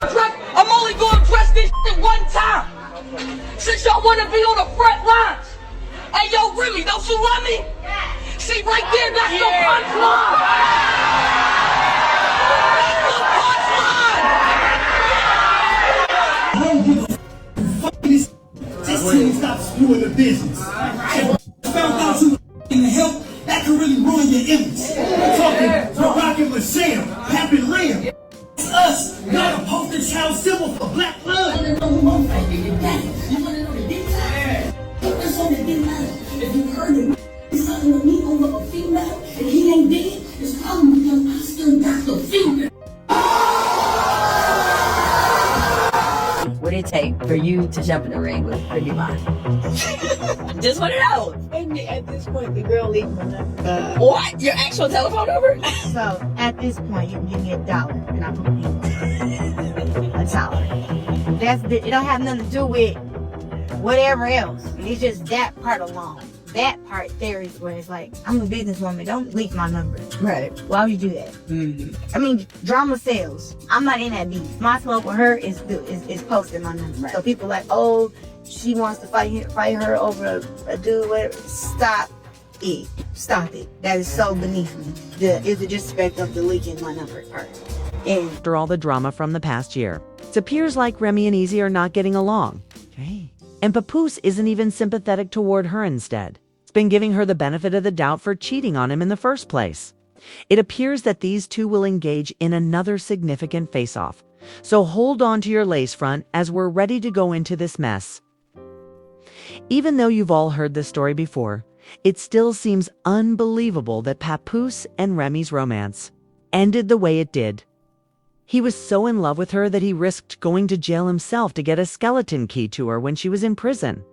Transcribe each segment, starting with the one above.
I'm only gonna press this shit one time. Since y'all wanna be on the front lines. Hey, yo, Remy, don't you love me? See, right there, that's the punchline. I don't give a fuck this. Just till you stop screwing the business. Found out you in the help, that could really ruin your image. Talking Barack and Michelle, Happy Ram. It's us, not a poster child symbol for black love. You wanna know the details? Focus on the details. If you heard him, he's talking to me over a female, and he ain't dead, it's probably because I still got the finger. What did it take for you to jump in the ring with Remy Ma? Just want to know. And at this point, the girl leaves my number. What? Your actual telephone number? So at this point, you can give me $1, and I'm gonna pay you $1. It don't have nothing to do with whatever else. It's just that part alone. That part there is where it's like, I'm a businesswoman. Don't leak my number. Right. Why would you do that? Mm-hmm. I mean, drama sells. I'm not in that beef. My smoke with her is posting my number. Right. So people like, oh, she wants to fight her over a dude. Whatever. Stop it. Stop it. That is so beneath me. Is the disrespect of the leaking my number part. And After all the drama from the past year, it appears like Remy and Eazy are not getting along. Okay. And Papoose isn't even sympathetic toward her instead. It's been giving her the benefit of the doubt for cheating on him in the first place. It appears that these two will engage in another significant face-off. So hold on to your lace front as we're ready to go into this mess. Even though you've all heard this story before, it still seems unbelievable that Papoose and Remy's romance ended the way it did. He was so in love with her that he risked going to jail himself to get a skeleton key to her when she was in prison.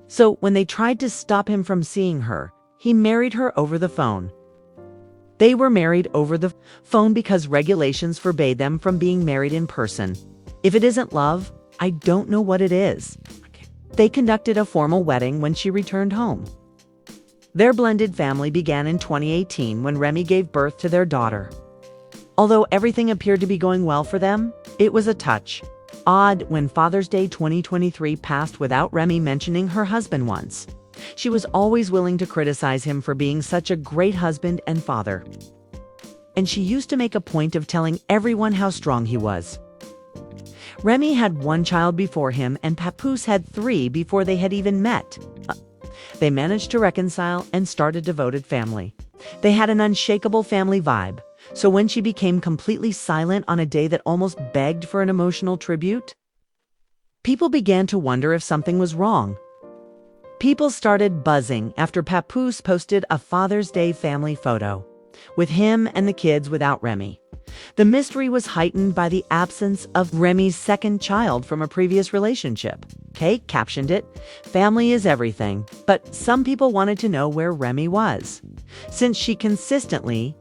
So when they tried to stop him from seeing her, he married her over the phone. They were married over the phone because regulations forbade them from being married in person. If it isn't love, I don't know what it is. They conducted a formal wedding when she returned home. Their blended family began in 2018 when Remy gave birth to their daughter. Although everything appeared to be going well for them, it was a touch odd when Father's Day 2023 passed without Remy mentioning her husband once. She was always willing to criticize him for being such a great husband and father. And she used to make a point of telling everyone how strong he was. Remy had one child before him and Papoose had 3 before they had even met. They managed to reconcile and start a devoted family. They had an unshakable family vibe. So when she became completely silent on a day that almost begged for an emotional tribute, people began to wonder if something was wrong. People started buzzing after Papoose posted a Father's Day family photo with him and the kids without Remy. The mystery was heightened by the absence of Remy's second child from a previous relationship. Kate captioned it, "Family is everything," but some people wanted to know where Remy was. Since she consistently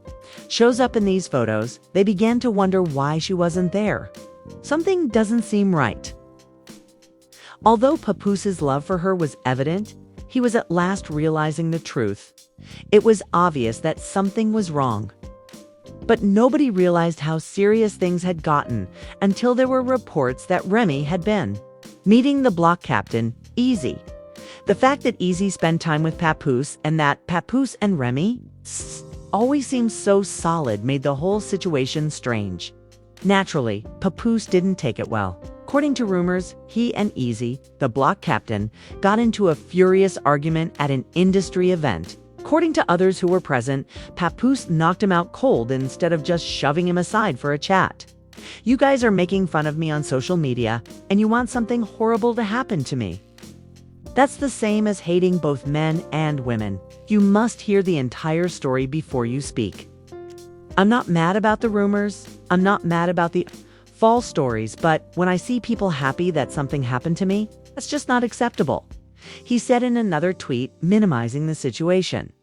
shows up in these photos, they began to wonder why she wasn't there. Something doesn't seem right. Although Papoose's love for her was evident, he was at last realizing the truth. It was obvious that something was wrong. But nobody realized how serious things had gotten until there were reports that Remy had been meeting the block captain, Eazy. The fact that Eazy spent time with Papoose and that Papoose and Remy always seemed so solid made the whole situation strange. Naturally, Papoose didn't take it well. According to rumors, he and Eazy, the block captain, got into a furious argument at an industry event. According to others who were present, Papoose knocked him out cold instead of just shoving him aside for a chat. "You guys are making fun of me on social media, and you want something horrible to happen to me." That's the same as hating both men and women. You must hear the entire story before you speak. I'm not mad about the rumors. I'm not mad about the false stories, but when I see people happy that something happened to me, that's just not acceptable. He said in another tweet, minimizing the situation.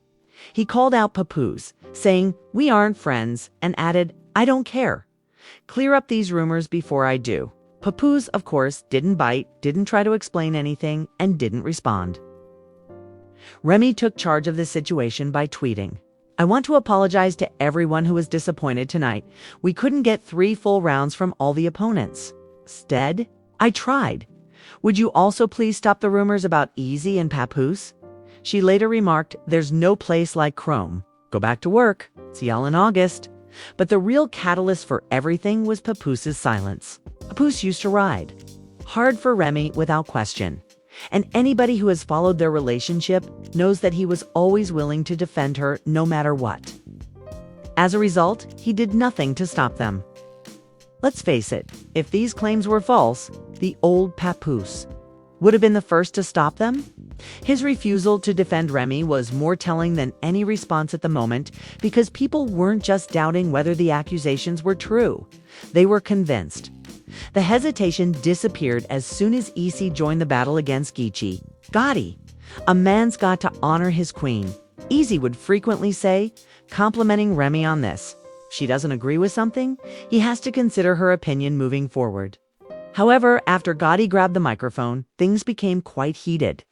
He called out Papoose, saying, "We aren't friends," and added, "I don't care. Clear up these rumors before I do." Papoose, of course, didn't bite, didn't try to explain anything, and didn't respond. Remy took charge of the situation by tweeting, I want to apologize to everyone who was disappointed tonight. We couldn't get 3 full rounds from all the opponents. Instead, I tried. Would you also please stop the rumors about Eazy and Papoose? She later remarked, there's no place like Chrome. Go back to work. See y'all in August. But the real catalyst for everything was Papoose's silence. Papoose used to ride. Hard for Remy without question. And anybody who has followed their relationship knows that he was always willing to defend her no matter what. As a result, he did nothing to stop them. Let's face it, if these claims were false, the old Papoose would have been the first to stop them. His refusal to defend Remy was more telling than any response at the moment because people weren't just doubting whether the accusations were true. They were convinced. The hesitation disappeared as soon as Eazy joined the battle against Geechee. Gotti, a man's got to honor his queen. Eazy would frequently say, complimenting Remy on this. If she doesn't agree with something, he has to consider her opinion moving forward. However, after Gotti grabbed the microphone, things became quite heated.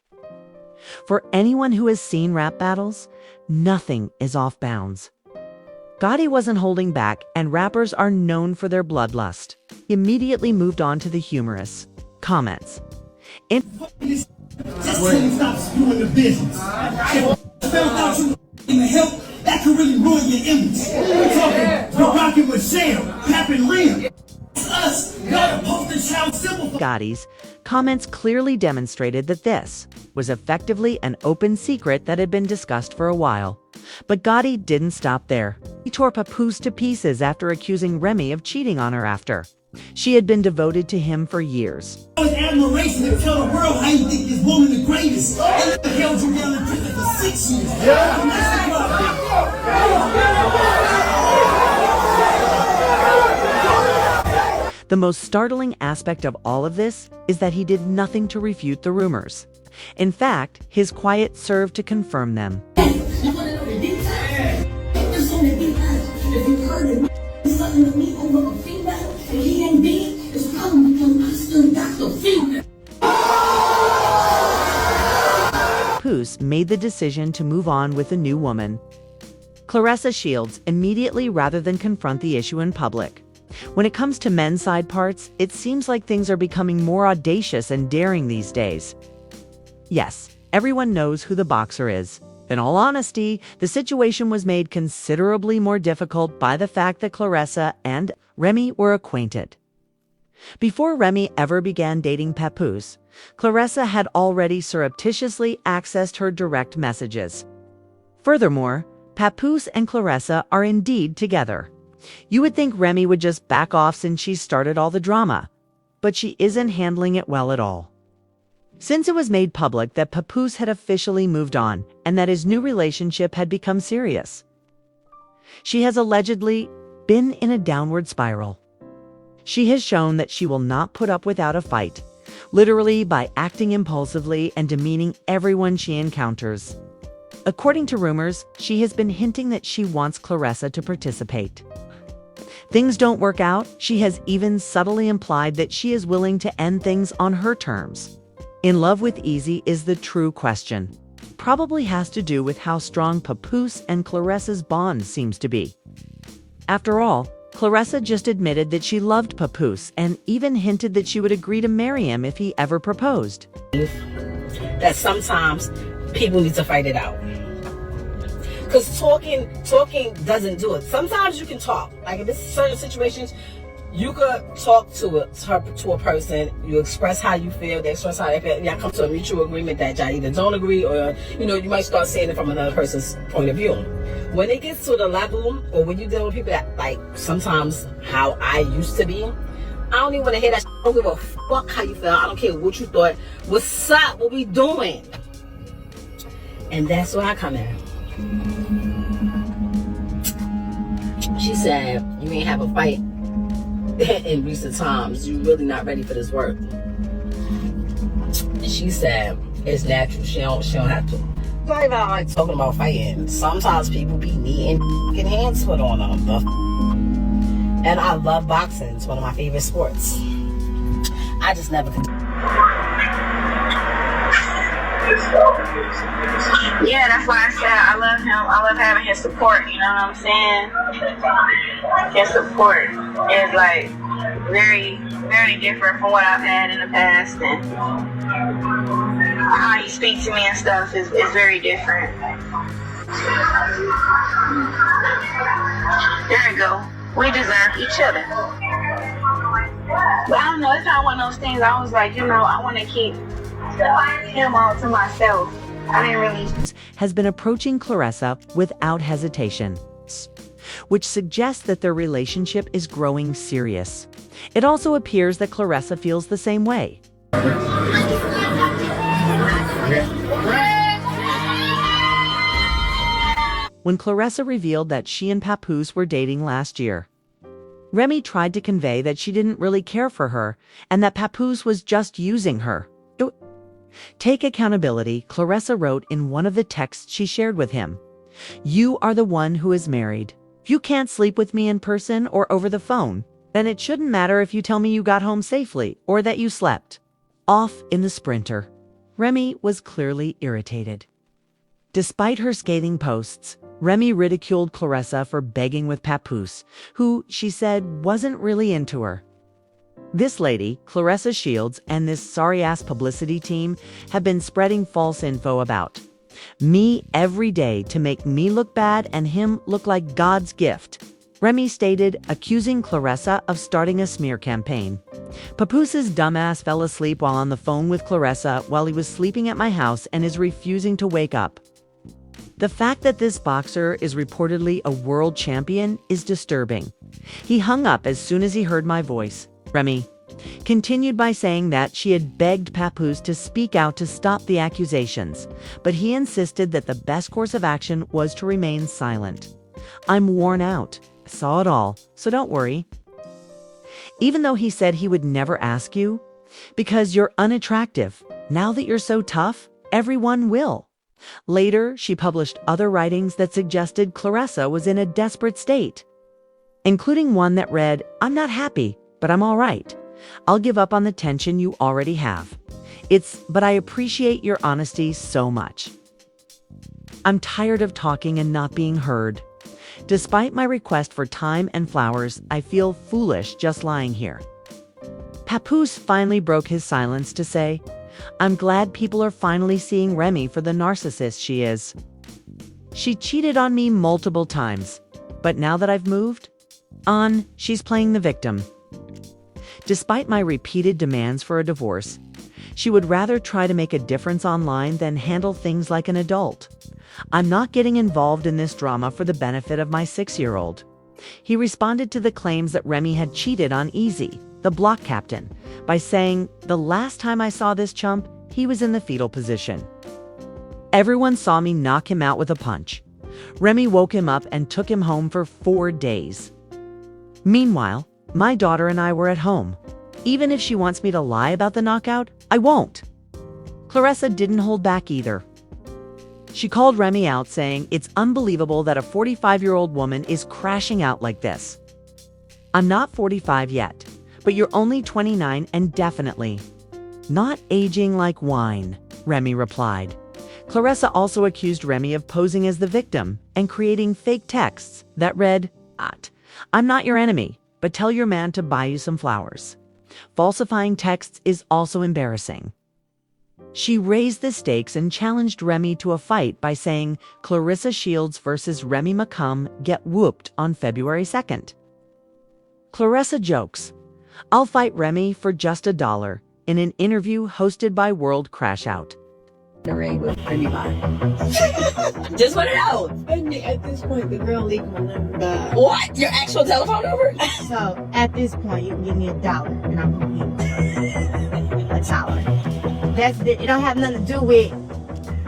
For anyone who has seen rap battles, nothing is off bounds. Gotti wasn't holding back, and rappers are known for their bloodlust. He immediately moved on to the humorous comments. Just till you stop spewing the business. Found out you in the help, that could really ruin your image. We're talking Barack and Michelle, Pap and Remy. Us, y'all poster child symbol. Gotti's comments clearly demonstrated that this was effectively an open secret that had been discussed for a while. But Gotti didn't stop there. He tore Papoose to pieces after accusing Remy of cheating on her after. She had been devoted to him for years. It was admiration to tell the world how you think this woman the greatest. And they held you down in prison for 6 years. The most startling aspect of all of this is that he did nothing to refute the rumors. In fact, his quiet served to confirm them. You want to know the details? It's on the details. If you heard it, something with me over a female, and he ain't dead, it's probably because I still got the female. Papoose made the decision to move on with a new woman, Claressa Shields, immediately rather than confront the issue in public. When it comes to men's side parts, it seems like things are becoming more audacious and daring these days. Yes, everyone knows who the boxer is. In all honesty, the situation was made considerably more difficult by the fact that Claressa and Remy were acquainted. Before Remy ever began dating Papoose, Claressa had already surreptitiously accessed her direct messages. Furthermore, Papoose and Claressa are indeed together. You would think Remy would just back off since she started all the drama, but she isn't handling it well at all. Since it was made public that Papoose had officially moved on and that his new relationship had become serious, she has allegedly been in a downward spiral. She has shown that she will not put up without a fight, literally by acting impulsively and demeaning everyone she encounters. According to rumors, she has been hinting that she wants Claressa to participate. Things don't work out, she has even subtly implied that she is willing to end things on her terms. In love with Eazy is the true question. Probably has to do with how strong Papoose and Claressa's bond seems to be. After all, Claressa just admitted that she loved Papoose and even hinted that she would agree to marry him if he ever proposed. That sometimes people need to fight it out. Because talking doesn't do it. Sometimes you can talk. Like in certain situations, you could talk to a person, you express how you feel, they express how they feel, and y'all come to a mutual agreement that y'all either don't agree or, you might start seeing it from another person's point of view. When it gets to the level, or when you deal with people that, like, sometimes how I used to be, I don't even want to hear that shit. I don't give a fuck how you feel. I don't care what you thought. What's up? What we doing? And that's where I come in. She said, you ain't have a fight in recent times. You really not ready for this work. And she said, it's natural. She don't have to. It's not even like talking about fighting. Sometimes people be needing getting hands put on them. And I love boxing. It's one of my favorite sports. I just never could. Yeah, that's why I said I love him. I love having his support, you know what I'm saying? His support is like very, very different from what I've had in the past, and how he speaks to me and stuff is very different. There we go. We deserve each other. But I don't know, it's kind of one of those things I was like, I want to keep him all to myself. I didn't really... Has been approaching Claressa without hesitation, which suggests that their relationship is growing serious. It also appears that Claressa feels the same way. When Claressa revealed that she and Papoose were dating last year, Remy tried to convey that she didn't really care for her and that Papoose was just using her. Take accountability, Claressa wrote in one of the texts she shared with him. You are the one who is married. If you can't sleep with me in person or over the phone, then it shouldn't matter if you tell me you got home safely or that you slept. Off in the Sprinter. Remy was clearly irritated. Despite her scathing posts, Remy ridiculed Claressa for begging with Papoose, who, she said, wasn't really into her. This lady, Claressa Shields, and this sorry-ass publicity team have been spreading false info about me every day to make me look bad and him look like God's gift, Remy stated, accusing Claressa of starting a smear campaign. Papoose's dumbass fell asleep while on the phone with Claressa while he was sleeping at my house and is refusing to wake up. The fact that this boxer is reportedly a world champion is disturbing. He hung up as soon as he heard my voice. Remy continued by saying that she had begged Papoose to speak out to stop the accusations, but he insisted that the best course of action was to remain silent. I'm worn out. I saw it all, so don't worry. Even though he said he would never ask you, because you're unattractive. Now that you're so tough, everyone will. Later, she published other writings that suggested Claressa was in a desperate state, including one that read, I'm not happy, but I'm all right. I'll give up on the tension you already have. But I appreciate your honesty so much. I'm tired of talking and not being heard. Despite my request for time and flowers, I feel foolish just lying here. Papoose finally broke his silence to say, I'm glad people are finally seeing Remy for the narcissist she is. She cheated on me multiple times, but now that I've moved on, she's playing the victim. Despite my repeated demands for a divorce, she would rather try to make a difference online than handle things like an adult. I'm not getting involved in this drama for the benefit of my 6-year-old. He responded to the claims that Remy had cheated on Eazy, the Block Captain, by saying, the last time I saw this chump, he was in the fetal position. Everyone saw me knock him out with a punch. Remy woke him up and took him home for 4 days. Meanwhile, my daughter and I were at home. Even if she wants me to lie about the knockout, I won't. Claressa didn't hold back either. She called Remy out, saying, it's unbelievable that a 45-year-old woman is crashing out like this. I'm not 45 yet, but you're only 29 and definitely not aging like wine, Remy replied. Claressa also accused Remy of posing as the victim and creating fake texts that read, I'm not your enemy, but tell your man to buy you some flowers. Falsifying texts is also embarrassing. She raised the stakes and challenged Remy to a fight by saying Claressa Shields versus Remy Ma get whooped on February 2nd. Claressa jokes, I'll fight Remy for just $1 in an interview hosted by World Crash Out. The ring with Remy Ma. Just want to know. At this point, the girl leaked my number. What? Your actual telephone number? So at this point, you can give me $1 and I'm gonna give you $1. It don't have nothing to do with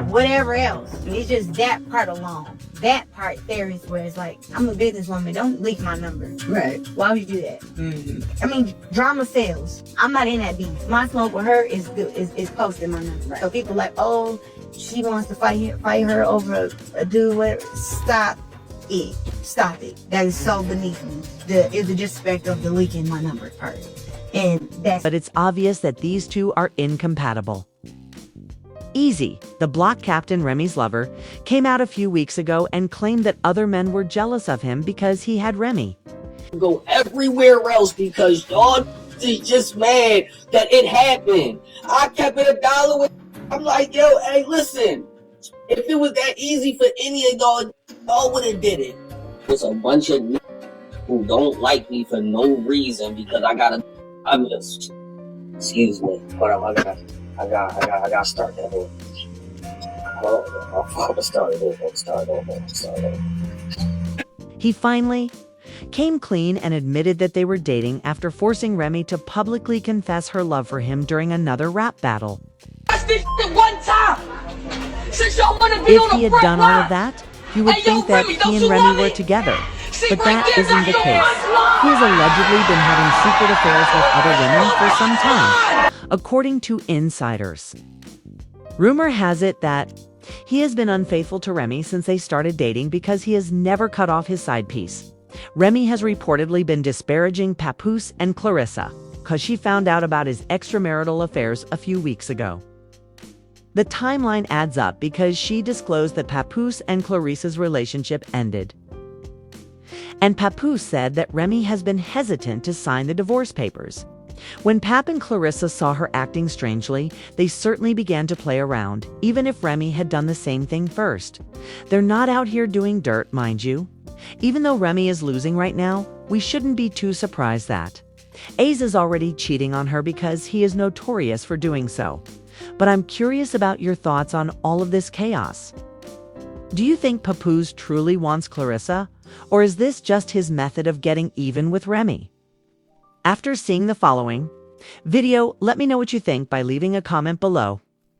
whatever else. It's just that part alone. That part there is where it's like, I'm a businesswoman. Don't leak my number. Right. Why would you do that? Mm-hmm. I mean, drama sells. I'm not in that beef. My smoke with her is posting my number. Right. So people like, oh, she wants to fight her over a dude. Whatever. Stop it. Stop it. That is so beneath me. Is the disrespect of the leaking my number part. And that's. But it's obvious that these two are incompatible. Eazy, The block captain, Remy's lover, came out a few weeks ago and claimed that other men were jealous of him because he had Remy. Go everywhere else because y'all is just mad that it happened. I kept it $1 with. I'm like, yo, hey, listen. If it was that easy for any of y'all would have did it. There's a bunch of who don't like me for no reason because I'm just. Excuse me, but I gotta start that over. I'm start over. He finally came clean and admitted that they were dating after forcing Remy to publicly confess her love for him during another rap battle. Press this shit one time. Since y'all wanna be If on he the had front done all line. of that, you would Hey, yo, think that Remy, he don't and you Remy love were it? together. See, But right that there, isn't that's the your case. front line. He has allegedly been having secret affairs with other women for some time, according to insiders. Rumor has it that he has been unfaithful to Remy since they started dating because he has never cut off his side piece. Remy has reportedly been disparaging Papoose and Clarissa because she found out about his extramarital affairs a few weeks ago. The timeline adds up because she disclosed that Papoose and Clarissa's relationship ended. And Papoose said that Remy has been hesitant to sign the divorce papers. When Pap and Clarissa saw her acting strangely, they certainly began to play around, even if Remy had done the same thing first. They're not out here doing dirt, mind you. Even though Remy is losing right now, we shouldn't be too surprised that Eazy is already cheating on her because he is notorious for doing so. But I'm curious about your thoughts on all of this chaos. Do you think Papoose truly wants Clarissa, or is this just his method of getting even with Remy? After seeing the following video, let me know what you think by leaving a comment below.